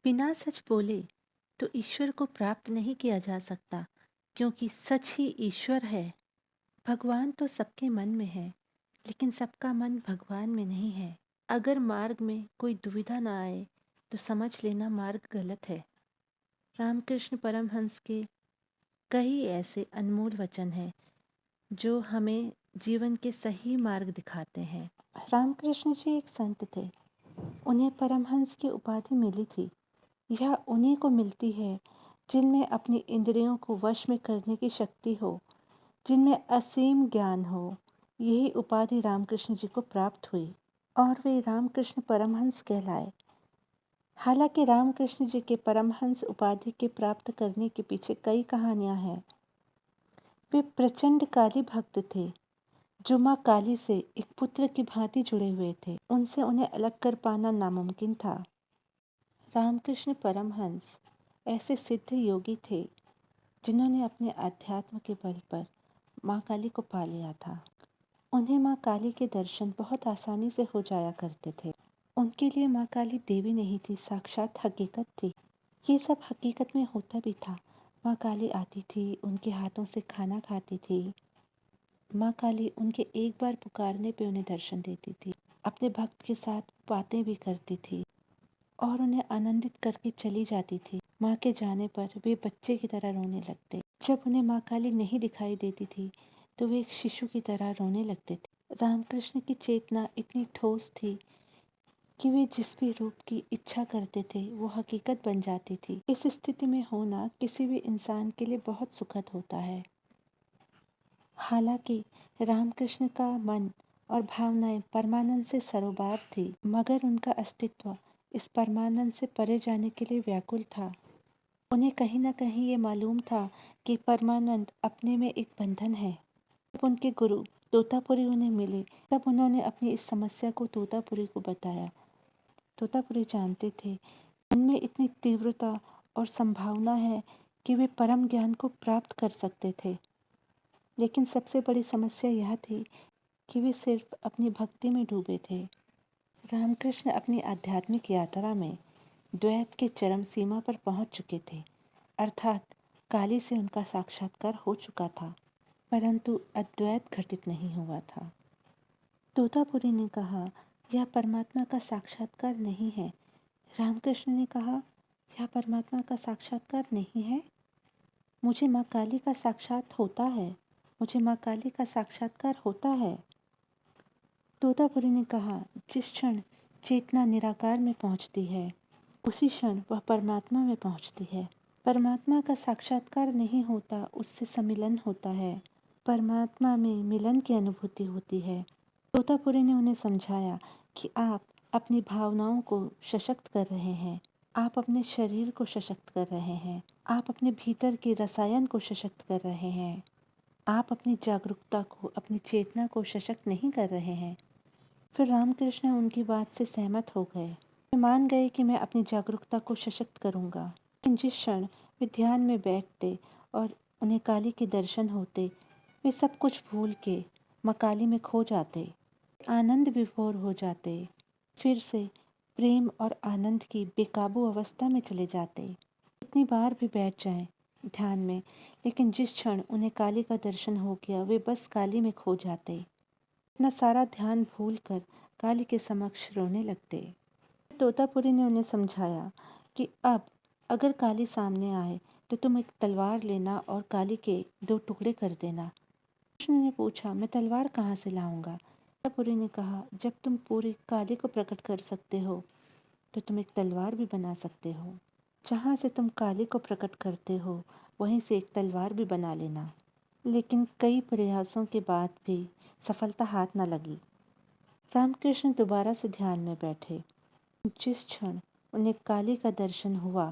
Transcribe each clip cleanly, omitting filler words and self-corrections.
बिना सच बोले तो ईश्वर को प्राप्त नहीं किया जा सकता, क्योंकि सच ही ईश्वर है। भगवान तो सबके मन में है, लेकिन सबका मन भगवान में नहीं है। अगर मार्ग में कोई दुविधा ना आए तो समझ लेना मार्ग गलत है। रामकृष्ण परमहंस के कई ऐसे अनमोल वचन हैं जो हमें जीवन के सही मार्ग दिखाते हैं। रामकृष्ण जी एक संत थे। उन्हें परमहंस की उपाधि मिली थी। यह उन्हीं को मिलती है जिनमें अपनी इंद्रियों को वश में करने की शक्ति हो, जिनमें असीम ज्ञान हो। यही उपाधि रामकृष्ण जी को प्राप्त हुई और वे रामकृष्ण परमहंस कहलाए। हालांकि रामकृष्ण जी के परमहंस उपाधि के प्राप्त करने के पीछे कई कहानियां हैं। वे प्रचंड काली भक्त थे, जो माँ काली से एक पुत्र की भांति जुड़े हुए थे। उनसे उन्हें अलग कर पाना नामुमकिन था। रामकृष्ण परमहंस ऐसे सिद्ध योगी थे जिन्होंने अपने अध्यात्म के बल पर माँ काली को पा लिया था। उन्हें माँ काली के दर्शन बहुत आसानी से हो जाया करते थे। उनके लिए माँ काली देवी नहीं थी, साक्षात हकीकत थी। ये सब हकीकत में होता भी था। माँ काली आती थी, उनके हाथों से खाना खाती थी। माँ काली उनके एक बार पुकारने पे उन्हें दर्शन देती थी। अपने भक्त के साथ बातें भी करती थी और उन्हें आनंदित करके चली जाती थी। माँ के जाने पर वे बच्चे की तरह रोने लगते। जब उन्हें माँ काली नहीं दिखाई देती थी तो वे एक शिशु की तरह रोने लगते थे। रामकृष्ण की चेतना इतनी ठोस थी कि वे जिस भी रूप की इच्छा करते थे वो हकीकत बन जाती थी। इस स्थिति में होना किसी भी इंसान के लिए बहुत सुखद होता है। हालांकि रामकृष्ण का मन और भावनाएं परमानंद से सरोबार थी, मगर उनका अस्तित्व इस परमानंद से परे जाने के लिए व्याकुल था। उन्हें कहीं न कहीं ये मालूम था कि परमानंद अपने में एक बंधन है। जब उनके गुरु तोतापुरी उन्हें मिले, तब उन्होंने अपनी इस समस्या को तोतापुरी को बताया। तोतापुरी जानते थे उनमें इतनी तीव्रता और संभावना है कि वे परम ज्ञान को प्राप्त कर सकते थे, लेकिन सबसे बड़ी समस्या यह थी कि वे सिर्फ अपनी भक्ति में डूबे थे। रामकृष्ण अपनी आध्यात्मिक यात्रा में द्वैत के चरम सीमा पर पहुंच चुके थे, अर्थात काली से उनका साक्षात्कार हो चुका था, परंतु अद्वैत घटित नहीं हुआ था। तोतापुरी ने कहा, यह परमात्मा का साक्षात्कार नहीं है। रामकृष्ण ने कहा, यह परमात्मा का साक्षात्कार नहीं है। मुझे माँ काली का साक्षात होता है। मुझे माँ काली का साक्षात्कार होता है। तोतापुरी ने कहा, जिस क्षण चेतना निराकार में पहुंचती है, उसी क्षण वह परमात्मा में पहुंचती है। परमात्मा का साक्षात्कार नहीं होता, उससे सम्मिलन होता है। परमात्मा में मिलन की अनुभूति होती है। तोतापुरी ने उन्हें समझाया कि आप अपनी भावनाओं को सशक्त कर रहे हैं, आप अपने शरीर को सशक्त कर रहे हैं, आप अपने भीतर के रसायन को सशक्त कर रहे हैं, आप अपनी जागरूकता को, अपनी चेतना को सशक्त नहीं कर रहे हैं। फिर रामकृष्ण उनकी बात से सहमत हो गए। वे मान गए कि मैं अपनी जागरूकता को सशक्त करूंगा। लेकिन जिस क्षण वे ध्यान में बैठते और उन्हें काली के दर्शन होते, वे सब कुछ भूल के माँ काली में खो जाते, आनंद विभोर हो जाते, फिर से प्रेम और आनंद की बेकाबू अवस्था में चले जाते। इतनी बार भी बैठ जाएं ध्यान में, लेकिन जिस क्षण उन्हें काली का दर्शन हो गया, वे बस काली में खो जाते। इतना सारा ध्यान भूलकर काली के समक्ष रोने लगते। तोतापुरी ने उन्हें समझाया कि अब अगर काली सामने आए तो तुम एक तलवार लेना और काली के 2 टुकड़े कर देना। कृष्ण ने पूछा, मैं तलवार कहाँ से लाऊंगा? तोतापुरी ने कहा, जब तुम पूरी काली को प्रकट कर सकते हो तो तुम एक तलवार भी बना सकते हो। जहाँ से तुम काली को प्रकट करते हो वहीं से एक तलवार भी बना लेना। लेकिन कई प्रयासों के बाद भी सफलता हाथ न लगी। रामकृष्ण दोबारा से ध्यान में बैठे। जिस क्षण उन्हें काली का दर्शन हुआ,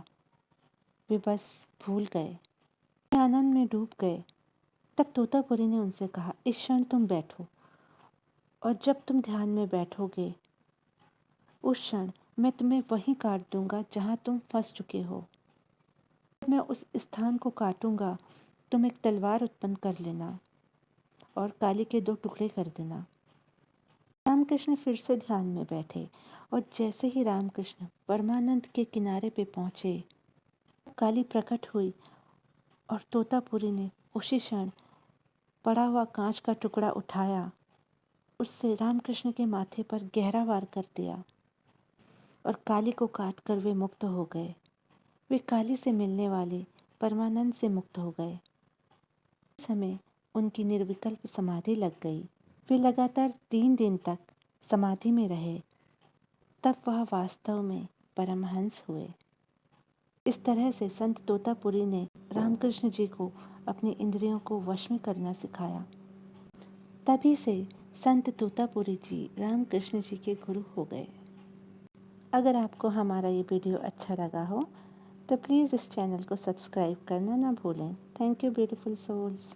वे बस भूल गए, आनंद में डूब गए। तब तोतापुरी ने उनसे कहा, इस क्षण तुम बैठो और जब तुम ध्यान में बैठोगे उस क्षण मैं तुम्हें वहीं काट दूंगा जहाँ तुम फंस चुके हो। मैं उस स्थान को काटूंगा, तुम एक तलवार उत्पन्न कर लेना और काली के 2 टुकड़े कर देना। रामकृष्ण फिर से ध्यान में बैठे और जैसे ही रामकृष्ण परमानंद के किनारे पे पहुंचे, काली प्रकट हुई और तोतापुरी ने उसी क्षण पड़ा हुआ कांच का टुकड़ा उठाया, उससे रामकृष्ण के माथे पर गहरा वार कर दिया और काली को काट कर वे मुक्त हो गए। वे काली से मिलने वाले परमानंद से मुक्त हो गए। इस समय उनकी निर्विकल्प समाधि लग गई। वे लगातार 3 दिन तक समाधि में रहे, तब वह वास्तव में परमहंस हुए। इस तरह से संत तोतापुरी ने रामकृष्ण जी को अपनी इंद्रियों को वश में करना सिखाया। तभी से संत तोतापुरी जी रामकृष्ण जी के गुरु हो गए। अगर आपको हमारा ये वीडियो अच्छा लगा हो तो प्लीज़ इस चैनल को सब्सक्राइब करना ना भूलें। Thank you beautiful souls.